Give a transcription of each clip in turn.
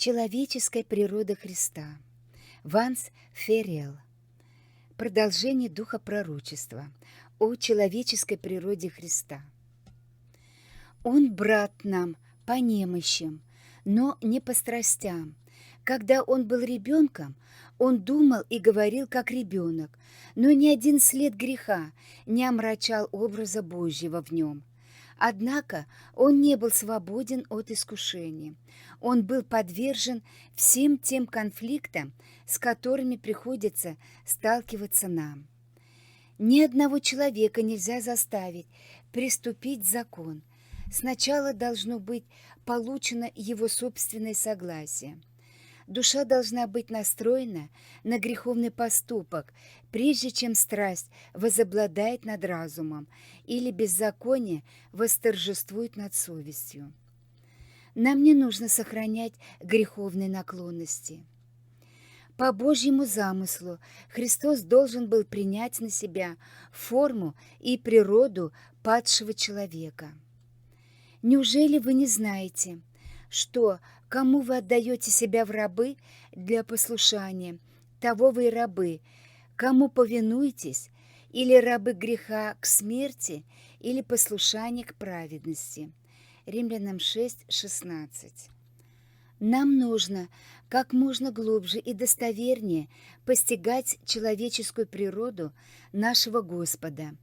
Человеческая природа Христа. Ванс Ферриел. Продолжение духа пророчества о человеческой природе Христа. Он брат нам по немощам, но не по страстям. Когда он был ребенком, он думал и говорил как ребенок, но ни один след греха не омрачал образа Божьего в нем. Однако он не был свободен от искушения. Он был подвержен всем тем конфликтам, с которыми приходится сталкиваться нам. Ни одного человека нельзя заставить приступить закон. Сначала должно быть получено его собственное согласие. Душа должна быть настроена на греховный поступок, прежде чем страсть возобладает над разумом или беззаконие восторжествует над совестью. Нам не нужно сохранять греховные наклонности. По Божьему замыслу Христос должен был принять на себя форму и природу падшего человека. Неужели вы не знаете, что кому вы отдаете себя в рабы для послушания, того вы и рабы, кому повинуетесь, или рабы греха к смерти, или послушание к праведности? Римлянам 6:16. Нам нужно как можно глубже и достовернее постигать человеческую природу нашего Господа.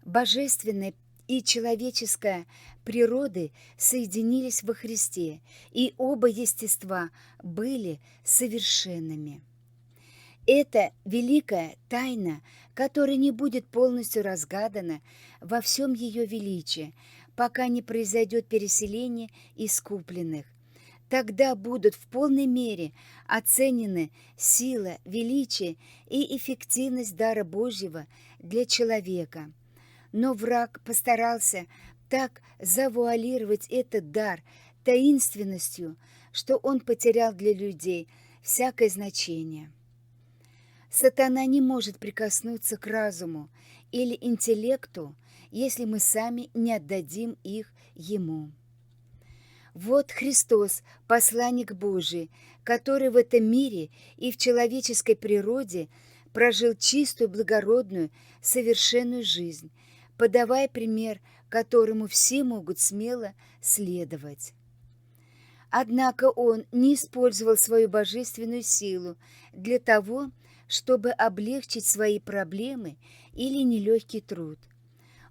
Божественная и человеческая природы соединились во Христе, и оба естества были совершенными. Это великая тайна, которая не будет полностью разгадана во всем ее величии, пока не произойдет переселение искупленных. Тогда будут в полной мере оценены сила, величие и эффективность дара Божьего для человека. Но враг постарался так завуалировать этот дар таинственностью, что он потерял для людей всякое значение. Сатана не может прикоснуться к разуму или интеллекту, если мы сами не отдадим их ему. Вот Христос, посланник Божий, который в этом мире и в человеческой природе прожил чистую, благородную, совершенную жизнь, подавая пример, которому все могут смело следовать. Однако он не использовал свою божественную силу для того, чтобы облегчить свои проблемы или нелегкий труд.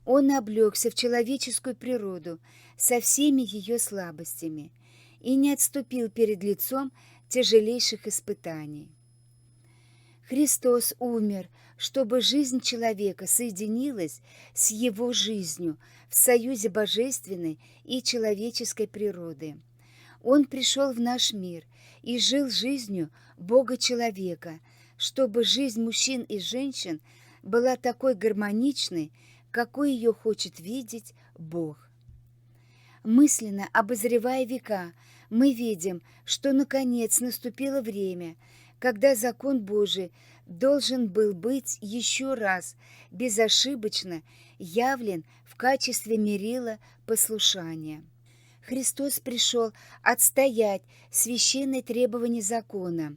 Он облегся в человеческую природу со всеми ее слабостями и не отступил перед лицом тяжелейших испытаний. Христос умер, чтобы жизнь человека соединилась с его жизнью в союзе божественной и человеческой природы. Он пришел в наш мир и жил жизнью Бога-человека, чтобы жизнь мужчин и женщин была такой гармоничной, какой ее хочет видеть Бог. Мысленно обозревая века, мы видим, что наконец наступило время, когда закон Божий должен был быть еще раз безошибочно явлен в качестве мерила послушания. Христос пришел отстоять священные требования закона.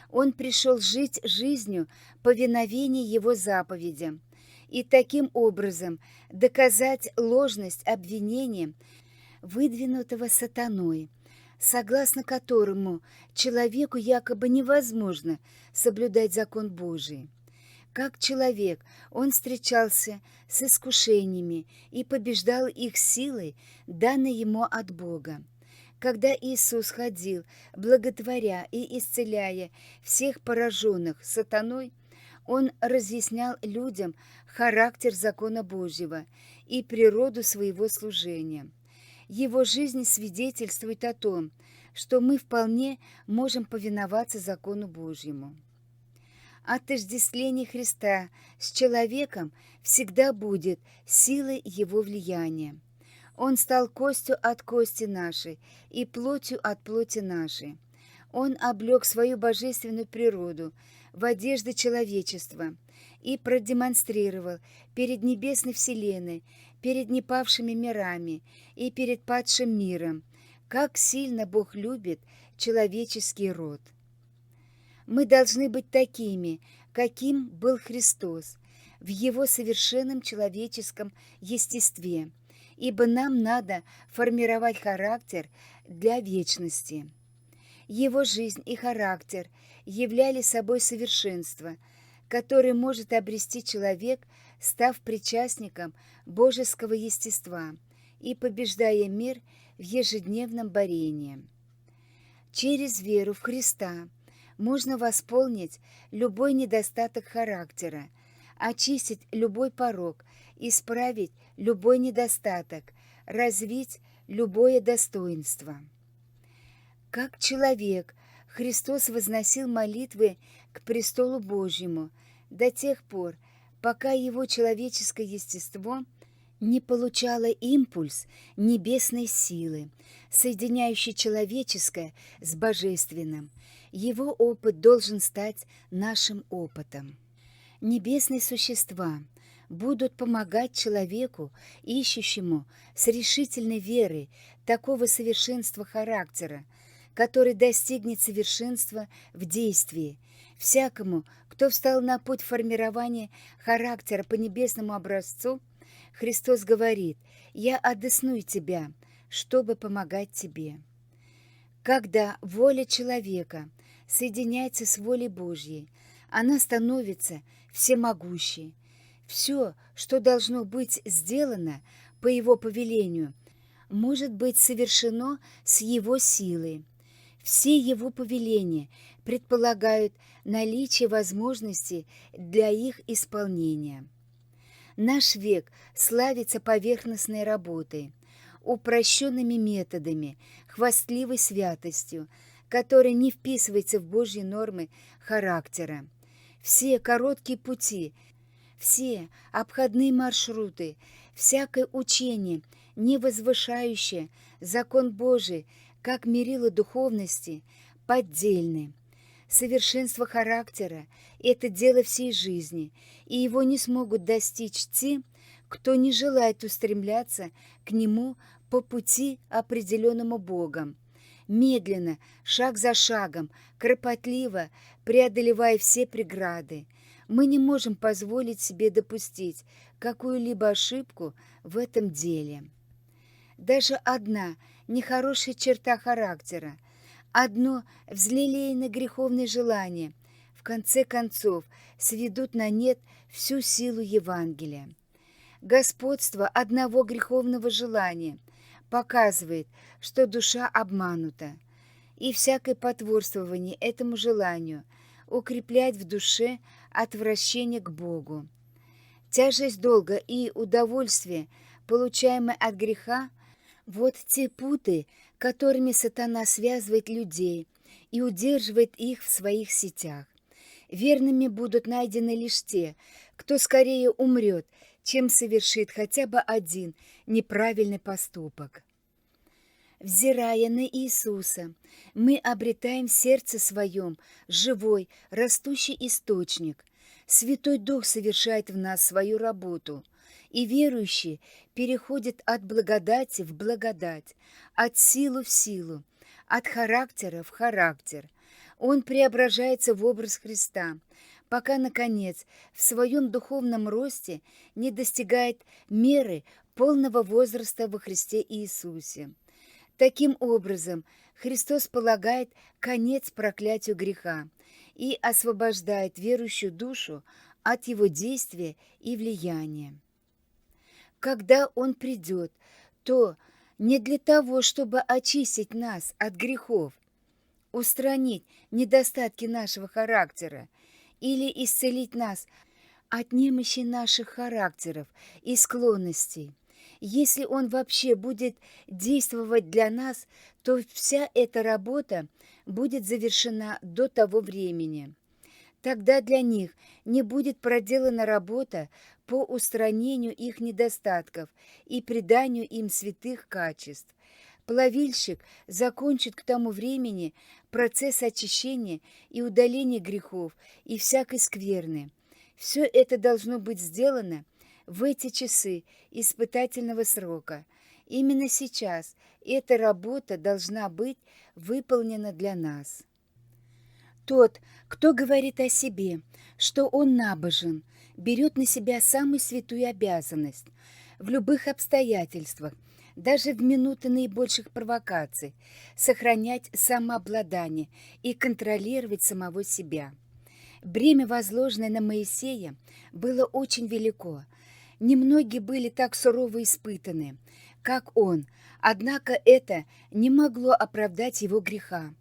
Он пришел жить жизнью повиновения Его заповедям и таким образом доказать ложность обвинения, выдвинутого сатаной, согласно которому человеку якобы невозможно соблюдать закон Божий. Как человек он встречался с искушениями и побеждал их силой, данной ему от Бога. Когда Иисус ходил, благотворя и исцеляя всех пораженных сатаной, Он разъяснял людям характер закона Божьего и природу своего служения. Его жизнь свидетельствует о том, что мы вполне можем повиноваться закону Божьему. Отождествление Христа с человеком всегда будет силой его влияния. Он стал костью от кости нашей и плотью от плоти нашей. Он облег свою божественную природу в одежды человечества и продемонстрировал перед небесной вселенной, перед непавшими мирами и перед падшим миром, как сильно Бог любит человеческий род. Мы должны быть такими, каким был Христос, в Его совершенном человеческом естестве, ибо нам надо формировать характер для вечности. Его жизнь и характер являли собой совершенство, которое может обрести человек, став причастником божеского естества и побеждая мир в ежедневном борении. Через веру в Христа можно восполнить любой недостаток характера, очистить любой порок, исправить любой недостаток, развить любое достоинство. Как человек, Христос возносил молитвы к престолу Божьему до тех пор, пока его человеческое естество не получало импульс небесной силы, соединяющий человеческое с божественным. Его опыт должен стать нашим опытом. Небесные существа будут помогать человеку, ищущему с решительной верой такого совершенства характера, который достигнет совершенства в действии. Всякому, кто встал на путь формирования характера по небесному образцу, Христос говорит: «Я одесную тебя, чтобы помогать тебе». Когда воля человека соединяется с волей Божьей, она становится всемогущей. Все, что должно быть сделано по Его повелению, может быть совершено с Его силой. Все Его повеления предполагают наличие возможностей для их исполнения. Наш век славится поверхностной работой, упрощенными методами, хвастливой святостью, которая не вписывается в Божьи нормы характера. Все короткие пути, все обходные маршруты, всякое учение, не возвышающее закон Божий, как мерило духовности, поддельны. Совершенство характера – это дело всей жизни, и его не смогут достичь те, кто не желает устремляться к нему по пути, определенному Богом. Медленно, шаг за шагом, кропотливо преодолевая все преграды, мы не можем позволить себе допустить какую-либо ошибку в этом деле. Даже одна нехорошая черта характера, одно взлелеянное греховное желание в конце концов сведут на нет всю силу Евангелия. Господство одного греховного желания показывает, что душа обманута, и всякое потворствование этому желанию укреплять в душе отвращение к Богу. Тяжесть долга и удовольствие, получаемое от греха, вот те путы, которыми сатана связывает людей и удерживает их в своих сетях. Верными будут найдены лишь те, кто скорее умрет, чем совершит хотя бы один неправильный поступок. Взирая на Иисуса, мы обретаем в сердце своем живой, растущий источник. Святой Дух совершает в нас свою работу, и верующий переходит от благодати в благодать, от силы в силу, от характера в характер. Он преображается в образ Христа, пока, наконец, в своем духовном росте не достигает меры полного возраста во Христе Иисусе. Таким образом, Христос полагает конец проклятию греха и освобождает верующую душу от его действия и влияния. Когда Он придет, то не для того, чтобы очистить нас от грехов, устранить недостатки нашего характера или исцелить нас от немощи наших характеров и склонностей. Если Он вообще будет действовать для нас, то вся эта работа будет завершена до того времени. Тогда для них не будет проделана работа по устранению их недостатков и приданию им святых качеств. Плавильщик закончит к тому времени процесс очищения и удаления грехов и всякой скверны. Все это должно быть сделано в эти часы испытательного срока, Именно сейчас эта работа должна быть выполнена для нас. Тот, кто говорит о себе, что он набожен, берет на себя самую святую обязанность в любых обстоятельствах, даже в минуты наибольших провокаций, сохранять самообладание и контролировать самого себя. Бремя, возложенное на Моисея, было очень велико. Немногие были так сурово испытаны, как он, однако это не могло оправдать его греха.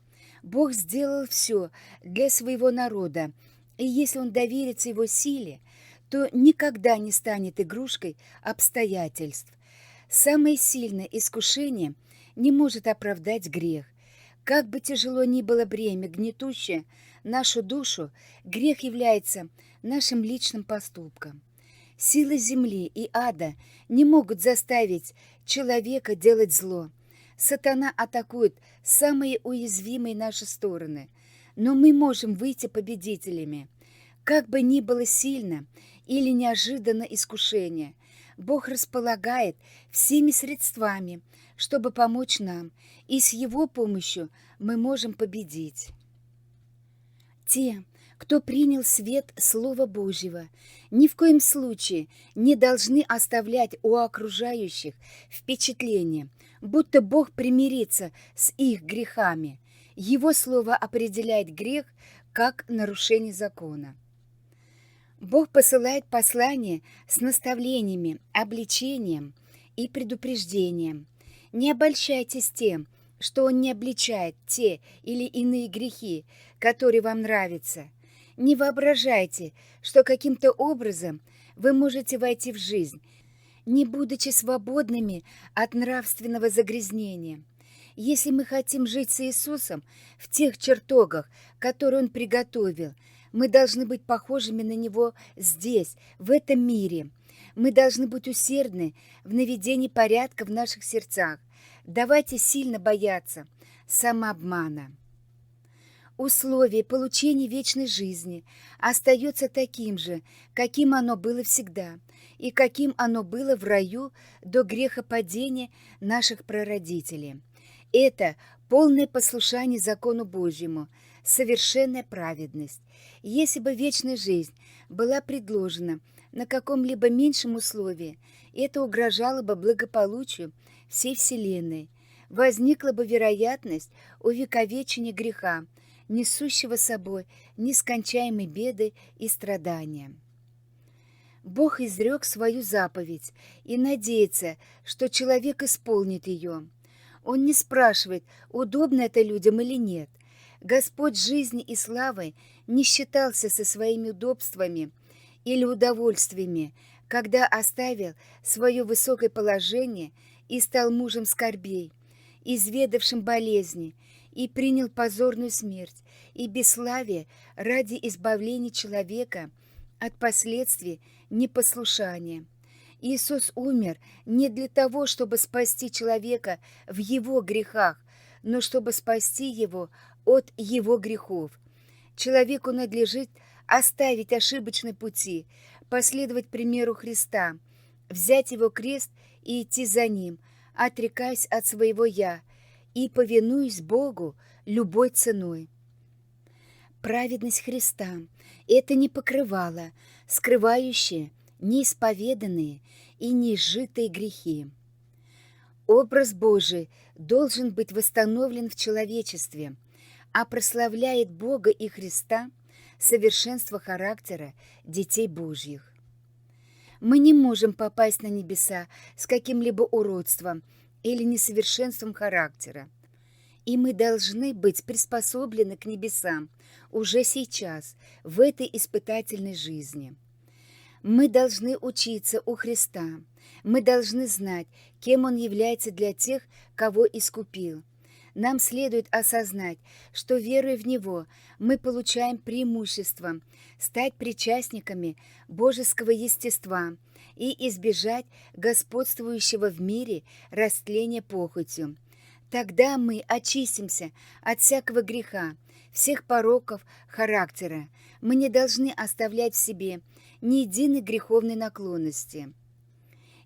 Бог сделал все для своего народа, и если он доверится его силе, то никогда не станет игрушкой обстоятельств. Самое сильное искушение не может оправдать грех. Как бы тяжело ни было бремя, гнетущее нашу душу, грех является нашим личным поступком. Силы земли и ада не могут заставить человека делать зло. Сатана атакует самые уязвимые наши стороны, но мы можем выйти победителями. Как бы ни было сильно или неожиданно искушение, Бог располагает всеми средствами, чтобы помочь нам, и с Его помощью мы можем победить. Те, кто принял свет Слова Божьего, ни в коем случае не должны оставлять у окружающих впечатление, будто Бог примирится с их грехами. Его Слово определяет грех как нарушение закона. Бог посылает послание с наставлениями, обличением и предупреждением. Не обольщайтесь тем, что Он не обличает те или иные грехи, которые вам нравятся. Не воображайте, что каким-то образом вы можете войти в жизнь, не будучи свободными от нравственного загрязнения. Если мы хотим жить с Иисусом в тех чертогах, которые Он приготовил, мы должны быть похожими на Него здесь, в этом мире. Мы должны быть усердны в наведении порядка в наших сердцах. Давайте сильно бояться самообмана. Условие получения вечной жизни остается таким же, каким оно было всегда, и каким оно было в раю до грехопадения наших прародителей. Это полное послушание закону Божьему, совершенная праведность. Если бы вечная жизнь была предложена на каком-либо меньшем условии, это угрожало бы благополучию всей Вселенной. Возникла бы вероятность увековечения греха, несущего с собой нескончаемые беды и страдания. Бог изрек свою заповедь и надеется, что человек исполнит ее. Он не спрашивает, удобно это людям или нет. Господь жизни и славы не считался со своими удобствами или удовольствиями, когда оставил свое высокое положение и стал мужем скорбей, изведавшим болезни, и принял позорную смерть и бесславие ради избавления человека от последствий непослушания. Иисус умер не для того, чтобы спасти человека в его грехах, но чтобы спасти его от его грехов. Человеку надлежит оставить ошибочные пути, последовать примеру Христа, взять его крест и идти за ним, отрекаясь от своего «я» и повинуясь Богу любой ценой. Праведность Христа – это не покрывало, скрывающее неисповеданные и неизжитые грехи. Образ Божий должен быть восстановлен в человечестве, а прославляет Бога и Христа совершенство характера детей Божьих. Мы не можем попасть на небеса с каким-либо уродством или несовершенством характера, и мы должны быть приспособлены к небесам уже сейчас, в этой испытательной жизни. Мы должны учиться у Христа, мы должны знать, кем Он является для тех, кого искупил. Нам следует осознать, что, веруя в Него, мы получаем преимущество стать причастниками божеского естества и избежать господствующего в мире растления похотью. Тогда мы очистимся от всякого греха, всех пороков характера. Мы не должны оставлять в себе ни единой греховной наклонности.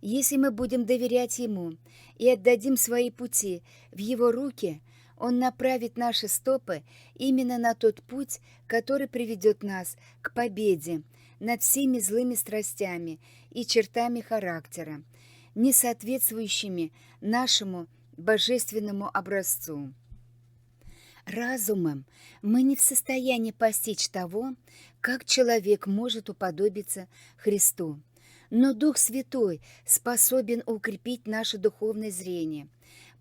Если мы будем доверять Ему и отдадим свои пути в Его руки, Он направит наши стопы именно на тот путь, который приведет нас к победе над всеми злыми страстями и чертами характера, не соответствующими нашему божественному образцу. Разумом мы не в состоянии постичь того, как человек может уподобиться Христу. Но Дух Святой способен укрепить наше духовное зрение,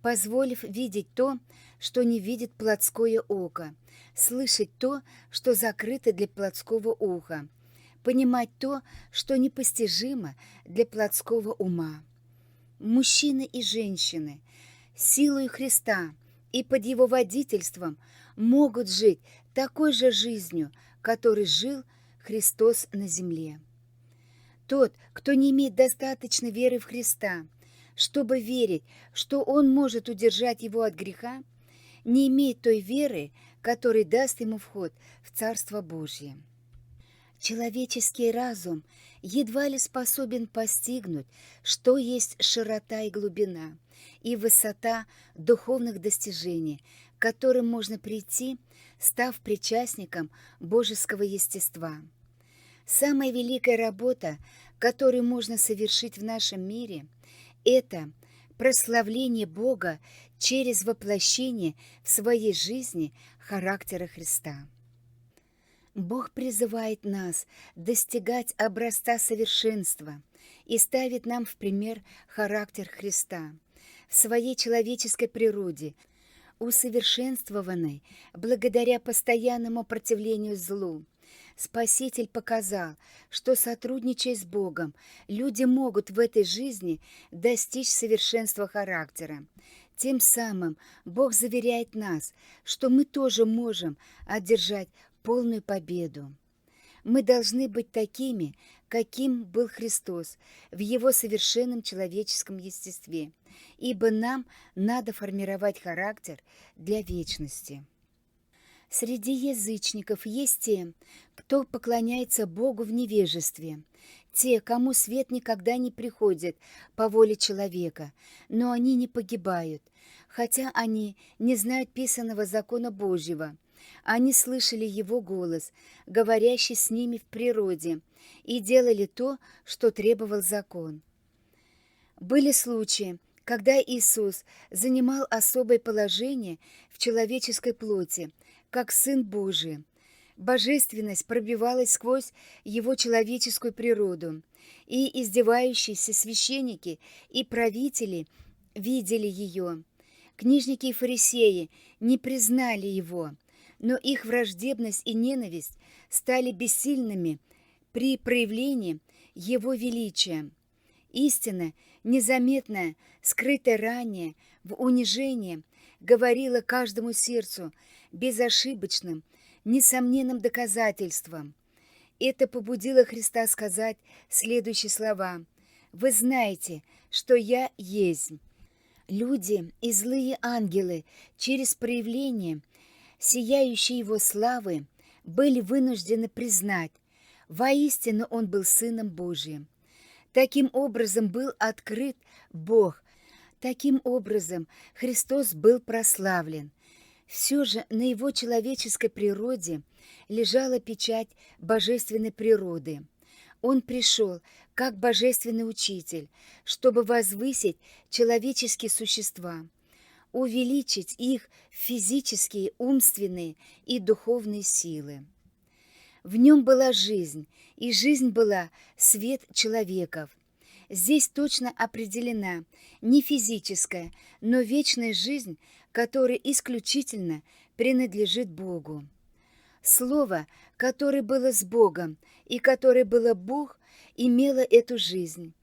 позволив видеть то, что не видит плотское око, слышать то, что закрыто для плотского уха, понимать то, что непостижимо для плотского ума. Мужчины и женщины, силой Христа и под Его водительством могут жить такой же жизнью, которой жил Христос на земле. Тот, кто не имеет достаточно веры в Христа, чтобы верить, что Он может удержать его от греха, не имеет той веры, которая даст ему вход в Царство Божье. Человеческий разум едва ли способен постигнуть, что есть широта и глубина, и высота духовных достижений, к которым можно прийти, став причастником божеского естества. Самая великая работа, которую можно совершить в нашем мире, это прославление Бога через воплощение в своей жизни характера Христа. Бог призывает нас достигать образца совершенства и ставит нам в пример характер Христа в своей человеческой природе, усовершенствованной благодаря постоянному противлению злу. Спаситель показал, что, сотрудничая с Богом, люди могут в этой жизни достичь совершенства характера. Тем самым Бог заверяет нас, что мы тоже можем одержать полную победу. Мы должны быть такими, каким был Христос в Его совершенном человеческом естестве, ибо нам надо формировать характер для вечности. Среди язычников есть те, кто поклоняется Богу в невежестве, те, кому свет никогда не приходит по воле человека, но они не погибают, хотя они не знают писаного закона Божьего. Они слышали Его голос, говорящий с ними в природе, и делали то, что требовал закон. Были случаи, когда Иисус занимал особое положение в человеческой плоти, как Сын Божий. Божественность пробивалась сквозь Его человеческую природу, и издевающиеся священники и правители видели ее. Книжники и фарисеи не признали Его, но их враждебность и ненависть стали бессильными при проявлении Его величия. Истина, незаметная, скрытая ранее, в унижении, говорила каждому сердцу безошибочным, несомненным доказательством. Это побудило Христа сказать следующие слова: «Вы знаете, что Я есть». Люди и злые ангелы через проявление сияющей Его славы были вынуждены признать, воистину Он был Сыном Божиим. Таким образом был открыт Бог, таким образом Христос был прославлен. Все же на Его человеческой природе лежала печать божественной природы. Он пришел как божественный учитель, чтобы возвысить человеческие существа, увеличить их физические, умственные и духовные силы. В нем была жизнь, и жизнь была свет человеков. Здесь точно определена не физическая, но вечная жизнь, которая исключительно принадлежит Богу. Слово, которое было с Богом и которое было Бог, имело эту жизнь.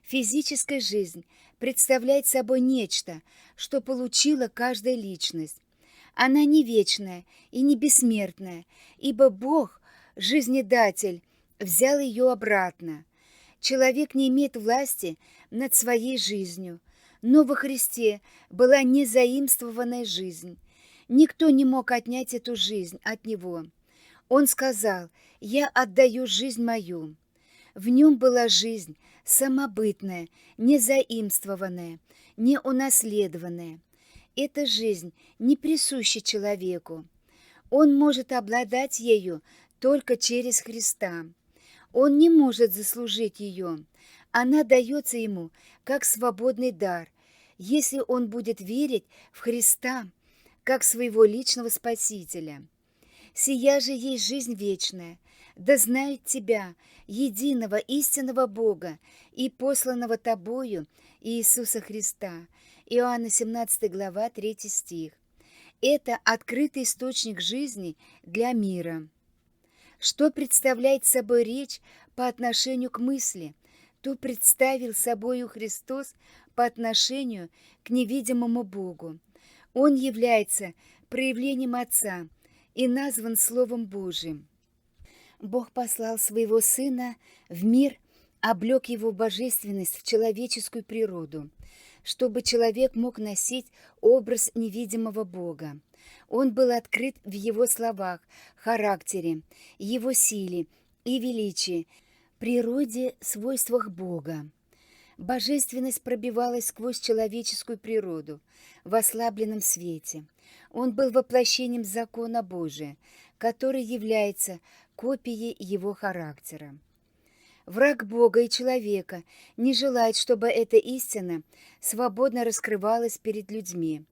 Физическая жизнь представляет собой нечто, что получила каждая личность. Она не вечная и не бессмертная, ибо Бог, жизнедатель, взял ее обратно. Человек не имеет власти над своей жизнью, но во Христе была незаимствованная жизнь. Никто не мог отнять эту жизнь от Него. Он сказал: «Я отдаю жизнь мою». В нем была жизнь самобытная, не заимствованная, не унаследованная. Эта жизнь не присуща человеку. Он может обладать ею только через Христа. Он не может заслужить ее. Она дается ему как свободный дар, если он будет верить в Христа как своего личного Спасителя. Сия же есть жизнь вечная, да знают Тебя, единого истинного Бога и посланного Тобою Иисуса Христа». Иоанна 17 глава, 3 стих. Это открытый источник жизни для мира. Что представляет собой речь по отношению к мысли, то представил собою Христос по отношению к невидимому Богу. Он является проявлением Отца и назван Словом Божиим. Бог послал своего Сына в мир, облек его божественность в человеческую природу, чтобы человек мог носить образ невидимого Бога. Он был открыт в его словах, характере, его силе и величии, природе, свойствах Бога. Божественность пробивалась сквозь человеческую природу в ослабленном свете. Он был воплощением закона Божия, который является копией его характера. Враг Бога и человека не желает, чтобы эта истина свободно раскрывалась перед людьми,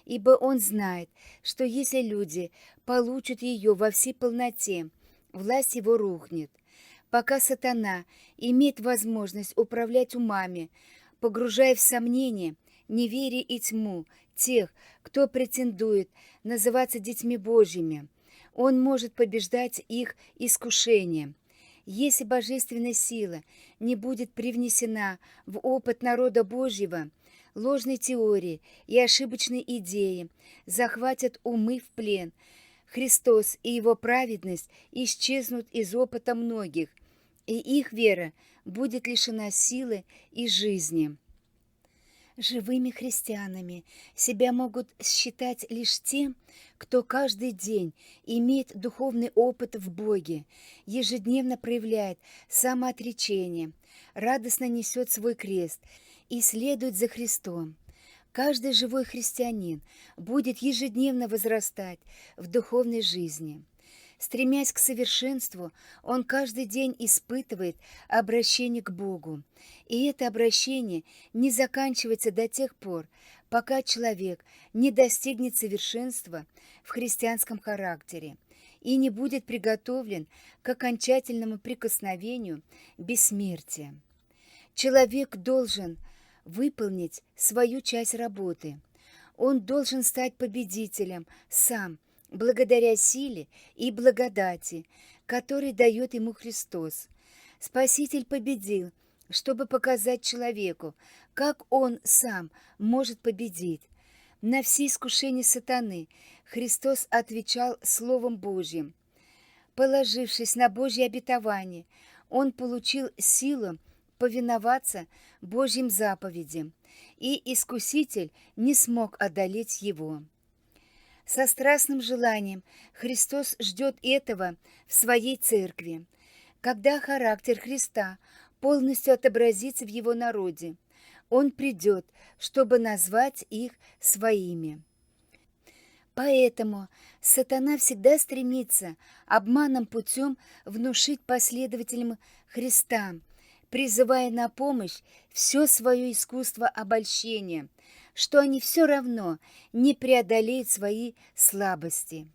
ибо он знает, что если люди получат ее во всей полноте, власть его рухнет. Пока сатана имеет возможность управлять умами, погружая в сомнение, неверие и тьму тех, кто претендует называться детьми Божьими, он может побеждать их искушение. Если божественная сила не будет привнесена в опыт народа Божьего, ложные теории и ошибочные идеи захватят умы в плен. Христос и его праведность исчезнут из опыта многих, и их вера будет лишена силы и жизни. Живыми христианами себя могут считать лишь те, кто каждый день имеет духовный опыт в Боге, ежедневно проявляет самоотречение, радостно несет свой крест и следует за Христом. Каждый живой христианин будет ежедневно возрастать в духовной жизни. Стремясь к совершенству, он каждый день испытывает обращение к Богу. И это обращение не заканчивается до тех пор, пока человек не достигнет совершенства в христианском характере и не будет приготовлен к окончательному прикосновению бессмертия. Человек должен выполнить свою часть работы. Он должен стать победителем сам, благодаря силе и благодати, которые дает ему Христос. Спаситель победил, чтобы показать человеку, как он сам может победить. На все искушения сатаны Христос отвечал Словом Божьим. Положившись на Божье обетование, он получил силу повиноваться Божьим заповедям, и искуситель не смог одолеть его. Со страстным желанием Христос ждет этого в своей церкви. Когда характер Христа полностью отобразится в его народе, он придет, чтобы назвать их своими. Поэтому сатана всегда стремится обманным путем внушить последователям Христа, призывая на помощь все свое искусство обольщения, что они все равно не преодолеют свои слабости.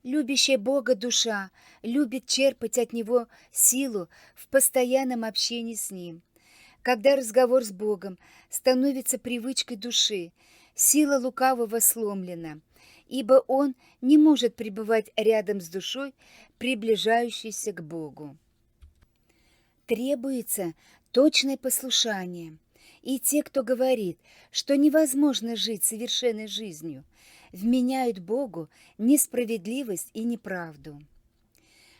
Любящая Бога душа любит черпать от Него силу в постоянном общении с Ним. Когда разговор с Богом становится привычкой души, сила лукавого сломлена, ибо он не может пребывать рядом с душой, приближающейся к Богу. Требуется точное послушание. И те, кто говорит, что невозможно жить совершенной жизнью, вменяют Богу несправедливость и неправду.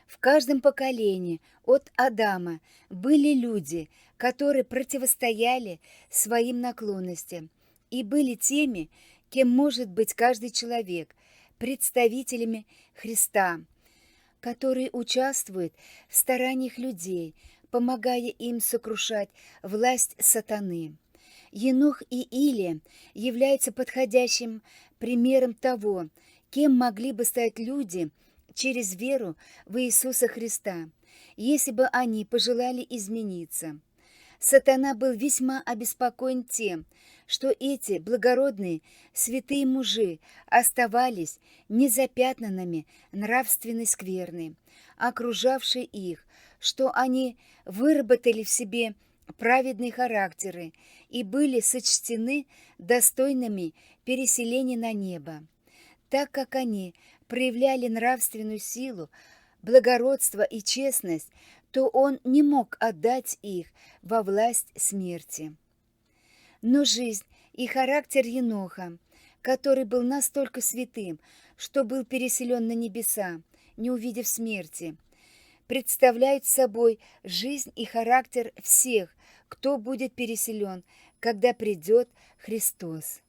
В каждом поколении от Адама были люди, которые противостояли своим наклонностям и были теми, кем может быть каждый человек, представителями Христа, которые участвуют в стараниях людей, помогая им сокрушать власть сатаны. Енох и Илия являются подходящим примером того, кем могли бы стать люди через веру в Иисуса Христа, если бы они пожелали измениться. Сатана был весьма обеспокоен тем, что эти благородные святые мужи оставались незапятнанными нравственной скверны, окружавшей их, что они выработали в себе праведные характеры и были сочтены достойными переселения на небо. Так как они проявляли нравственную силу, благородство и честность, то он не мог отдать их во власть смерти. Но жизнь и характер Еноха, который был настолько святым, что был переселен на небеса, не увидев смерти, представляют собой жизнь и характер всех, кто будет переселен, когда придет Христос.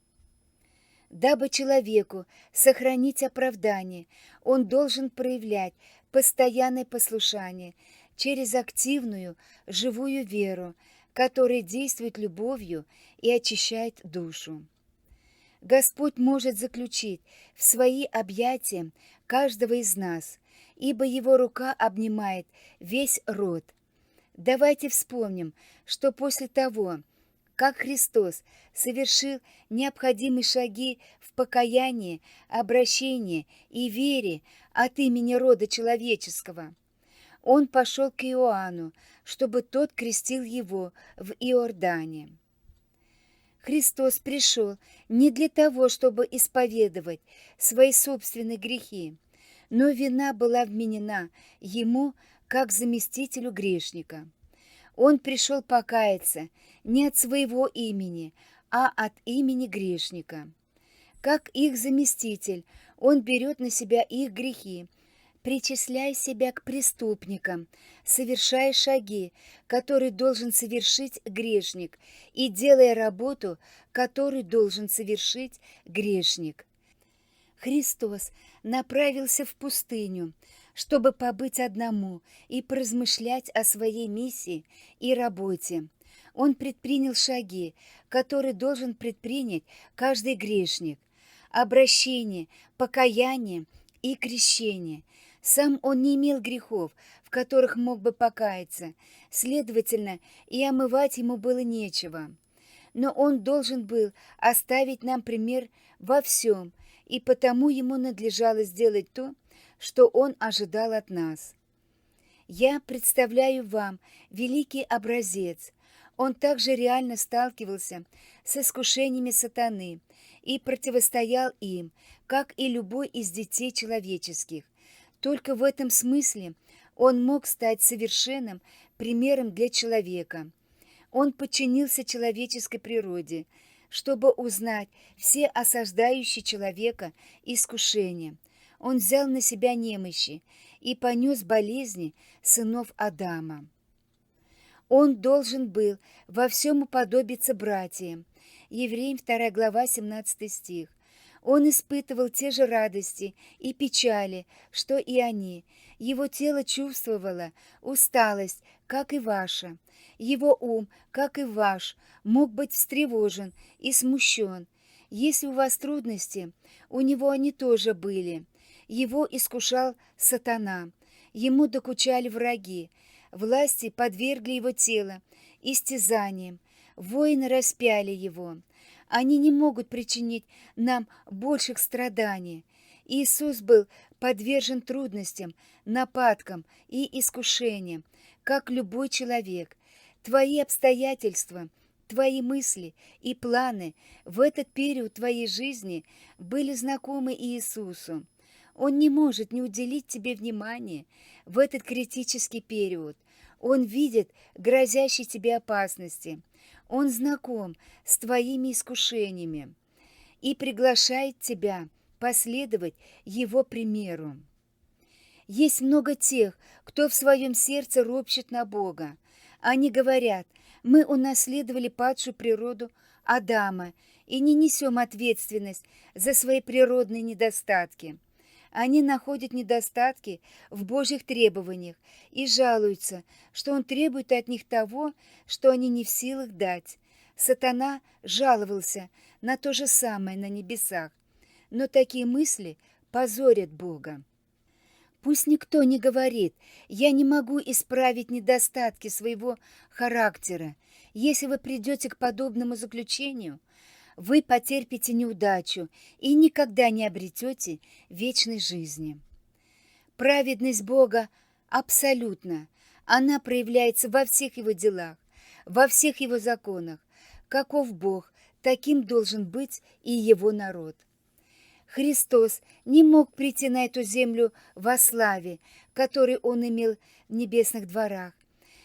Дабы человеку сохранить оправдание, он должен проявлять постоянное послушание через активную, живую веру, которая действует любовью и очищает душу. Господь может заключить в свои объятия каждого из нас, ибо Его рука обнимает весь род. Давайте вспомним, что после того, как Христос совершил необходимые шаги в покаянии, обращении и вере от имени рода человеческого, Он пошел к Иоанну, чтобы тот крестил его в Иордане. Христос пришел не для того, чтобы исповедовать свои собственные грехи, но вина была вменена Ему как заместителю грешника. Он пришел покаяться не от своего имени, а от имени грешника. Как их заместитель, Он берет на себя их грехи, причисляя себя к преступникам, совершая шаги, которые должен совершить грешник, и делая работу, которую должен совершить грешник. Христос направился в пустыню, чтобы побыть одному и поразмышлять о своей миссии и работе. Он предпринял шаги, которые должен предпринять каждый грешник: обращение, покаяние и крещение. Сам он не имел грехов, в которых мог бы покаяться, следовательно, и омывать ему было нечего. Но он должен был оставить нам пример во всем, и потому ему надлежало сделать то, что он ожидал от нас. Я представляю вам великий образец. Он также реально сталкивался с искушениями сатаны и противостоял им, как и любой из детей человеческих. Только в этом смысле он мог стать совершенным примером для человека. Он подчинился человеческой природе, чтобы узнать все осаждающие человека искушения. Он взял на себя немощи и понес болезни сынов Адама. Он должен был во всем уподобиться братьям. Евреям 2 глава 17 стих. Он испытывал те же радости и печали, что и они. Его тело чувствовало усталость, как и ваша. Его ум, как и ваш, мог быть встревожен и смущен. Если у вас трудности, у него они тоже были. Его искушал сатана. Ему докучали враги. Власти подвергли его тело истязаниям. Воины распяли его. Они не могут причинить нам больших страданий. Иисус был подвержен трудностям, нападкам и искушениям, как любой человек. Твои обстоятельства, твои мысли и планы в этот период твоей жизни были знакомы Иисусу. Он не может не уделить тебе внимания в этот критический период. Он видит грозящие тебе опасности. Он знаком с твоими искушениями и приглашает тебя последовать его примеру. Есть много тех, кто в своем сердце ропщет на Бога. Они говорят: мы унаследовали падшую природу Адама и не несем ответственность за свои природные недостатки. Они находят недостатки в Божьих требованиях и жалуются, что Он требует от них того, что они не в силах дать. Сатана жаловался на то же самое на небесах, но такие мысли позорят Бога. Пусть никто не говорит: «Я не могу исправить недостатки своего характера». Если вы придете к подобному заключению, вы потерпите неудачу и никогда не обретете вечной жизни. Праведность Бога абсолютна. Она проявляется во всех Его делах, во всех Его законах. Каков Бог, таким должен быть и Его народ. Христос не мог прийти на эту землю во славе, которую Он имел в небесных дворах.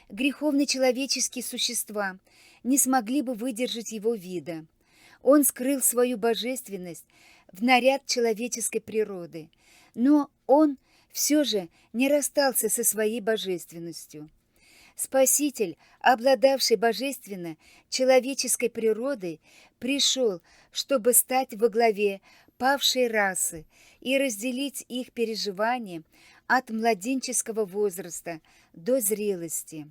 Греховные человеческие существа не смогли бы выдержать Его вида. Он скрыл свою божественность в наряд человеческой природы, но Он все же не расстался со своей божественностью. Спаситель, обладавший божественно-человеческой природой, пришел, чтобы стать во главе павшей расы и разделить их переживания от младенческого возраста до зрелости.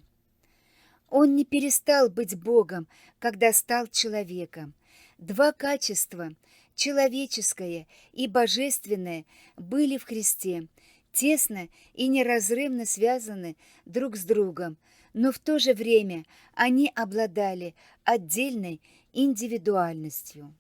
Он не перестал быть Богом, когда стал человеком. Два качества, человеческое и божественное, были в Христе, тесно и неразрывно связаны друг с другом, но в то же время они обладали отдельной индивидуальностью.